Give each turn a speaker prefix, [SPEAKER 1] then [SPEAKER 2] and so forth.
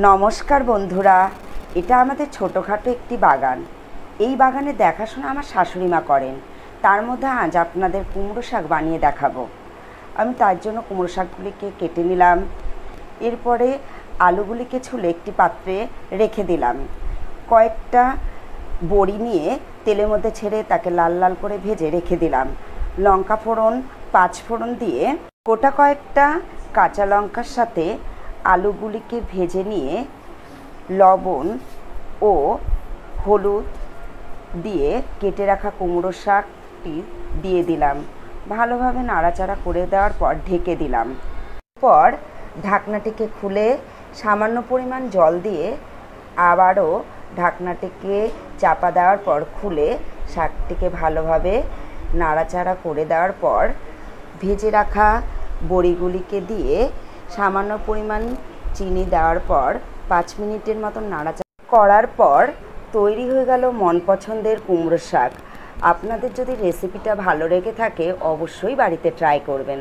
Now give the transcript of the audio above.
[SPEAKER 1] নমস্কার বন্ধুরা, এটা আমাদের ছোটোখাটো একটি বাগান। এই বাগানে দেখাশোনা আমার শাশুড়ি মা করেন। তার মধ্যে আজ আপনাদের কুমড়ো শাক বানিয়ে দেখাবো। আমি তার জন্য কুমড়ো শাকগুলিকে কেটে নিলাম। এরপরে আলুগুলিকে ছুলে একটি পাত্রে রেখে দিলাম। কয়েকটা বড়ি নিয়ে তেলের মধ্যে ছেড়ে তাকে লাল লাল করে ভেজে রেখে দিলাম। লঙ্কা ফোড়ন, পাঁচ ফোড়ন দিয়ে গোটা কয়েকটা কাঁচা লঙ্কার সাথে আলুগুলিকে ভেজে নিয়ে লবণ ও হলুদ দিয়ে কেটে রাখা কুমড়ো শাকটি দিয়ে দিলাম। ভালোভাবে নাড়াচাড়া করে দেওয়ার পর ঢেকে দিলাম। পর ঢাকনাটিকে খুলে সামান্য পরিমাণ জল দিয়ে আবারও ঢাকনাটিকে চাপা দেওয়ার পর খুলে শাকটিকে ভালোভাবে নাড়াচাড়া করে দেওয়ার পর ভেজে রাখা বড়িগুলিকে দিয়ে সামান্য পরিমাণ চিনি দেওয়ার পর 5 মিনিটের মতন নাড়াচাড়া করার পর তৈরি হয়ে গেল মন পছন্দের কুমড়ো শাক। আপনাদের যদি রেসিপিটা ভালো লেগে থাকে অবশ্যই বাড়িতে ট্রাই করবেন।